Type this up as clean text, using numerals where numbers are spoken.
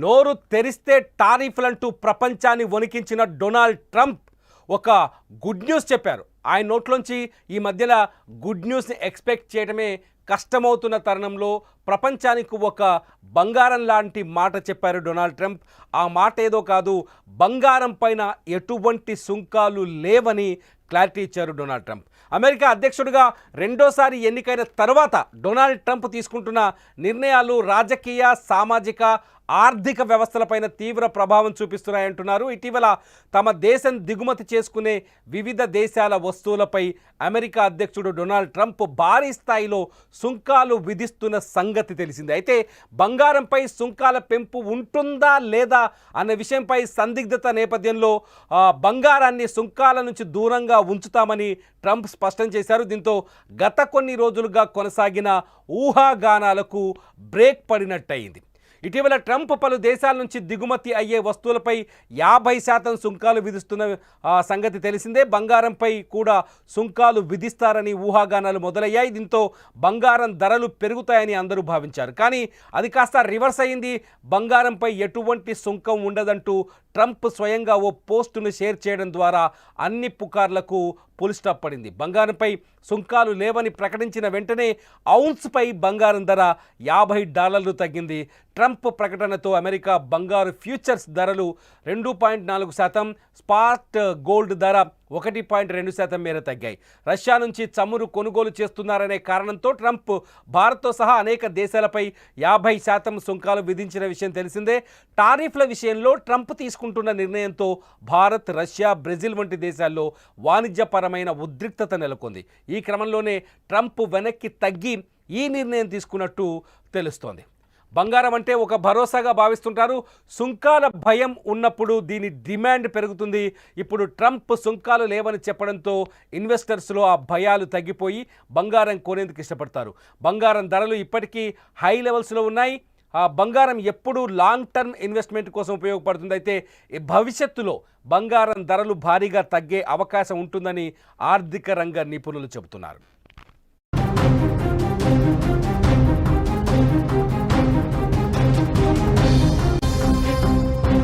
నోరు తెరిస్తే టారిఫ్లంటూ ప్రపంచాన్ని వణికించిన డొనాల్డ్ ట్రంప్ ఒక గుడ్ న్యూస్ చెప్పారు. ఆయన నోట్లోంచి ఈ మధ్యలో గుడ్ న్యూస్ని ఎక్స్పెక్ట్ చేయడమే కష్టమవుతున్న తరుణంలో ప్రపంచానికి ఒక బంగారం లాంటి మాట చెప్పారు డొనాల్డ్ ట్రంప్. ఆ మాట ఏదో కాదు, బంగారం పైన ఎటువంటి సుంకాలు లేవని క్లారిటీ ఇచ్చారు డొనాల్డ్ ట్రంప్. అమెరికా అధ్యక్షుడిగా రెండోసారి ఎన్నికైన తర్వాత డొనాల్డ్ ట్రంప్ తీసుకుంటున్న నిర్ణయాలు రాజకీయ, సామాజిక, ఆర్థిక వ్యవస్థలపైన తీవ్ర ప్రభావం చూపిస్తున్నాయంటున్నారు. ఇటీవల తమ దేశం దిగుమతి చేసుకునే వివిధ దేశాల వస్తువులపై అమెరికా అధ్యక్షుడు డొనాల్డ్ ట్రంప్ భారీ స్థాయిలో సుంకాలు విధిస్తున్న సంగతి తెలిసింది. అయితే బంగారంపై సుంకాల పెంపు ఉంటుందా లేదా అన్న విషయంపై సందిగ్ధత నేపథ్యంలో బంగారాన్ని సుంకాల నుంచి దూరంగా ఉంచుతామని ట్రంప్ స్పష్టం చేశారు. దీంతో గత కొన్ని రోజులుగా కొనసాగిన ఊహాగానాలకు బ్రేక్ పడినట్టయింది. ఇటీవల ట్రంప్ పలు దేశాల నుంచి దిగుమతి అయ్యే వస్తువులపై 50% సుంకాలు విధిస్తున్న సంగతి తెలిసిందే. బంగారంపై కూడా సుంకాలు విధిస్తారని ఊహాగానాలు మొదలయ్యాయి. దీంతో బంగారం ధరలు పెరుగుతాయని అందరూ భావించారు. కానీ అది కాస్త రివర్స్ అయింది. బంగారంపై ఎటువంటి సుంకం ఉండదంటూ ట్రంప్ స్వయంగా ఓ పోస్టును షేర్ చేయడం ద్వారా అన్ని పుకార్లకు ఫుల్ స్టాప్ పడింది. బంగారంపై సుంకాలు లేవని ప్రకటించిన వెంటనే ఔన్స్పై బంగారం ధర $50 తగ్గింది. ట్రంప్ ప్రకటనతో అమెరికా బంగారు ఫ్యూచర్స్ ధరలు 2.4%, స్పాట్ గోల్డ్ ధర 1.2% మేర తగ్గాయి. రష్యా నుంచి చమురు కొనుగోలు చేస్తున్నారనే కారణంతో ట్రంప్ భారత్తో సహా అనేక దేశాలపై 50% సుంకాలు విధించిన విషయం తెలిసిందే. టారిఫ్ల విషయంలో ట్రంప్ తీసుకుంటున్న నిర్ణయంతో భారత్, రష్యా, బ్రెజిల్ వంటి దేశాల్లో వాణిజ్యపరమైన ఉద్రిక్తత నెలకొంది. ఈ క్రమంలోనే ట్రంప్ వెనక్కి తగ్గి ఈ నిర్ణయం తీసుకున్నట్టు తెలుస్తోంది. బంగారం అంటే ఒక భరోసాగా భావిస్తుంటారు. సుంకాల భయం ఉన్నప్పుడు దీని డిమాండ్ పెరుగుతుంది. ఇప్పుడు ట్రంప్ సుంకాలు లేవని చెప్పడంతో ఇన్వెస్టర్స్లో ఆ భయాలు తగ్గిపోయి బంగారం కొనేందుకు ఇష్టపడతారు. బంగారం ధరలు ఇప్పటికీ హై లెవెల్స్లో ఉన్నాయి. ఆ బంగారం ఎప్పుడు లాంగ్ టర్మ్ ఇన్వెస్ట్మెంట్ కోసం ఉపయోగపడుతుంది. అయితే భవిష్యత్తులో బంగారం ధరలు భారీగా తగ్గే అవకాశం ఉంటుందని ఆర్థిక రంగ నిపుణులు చెబుతున్నారు.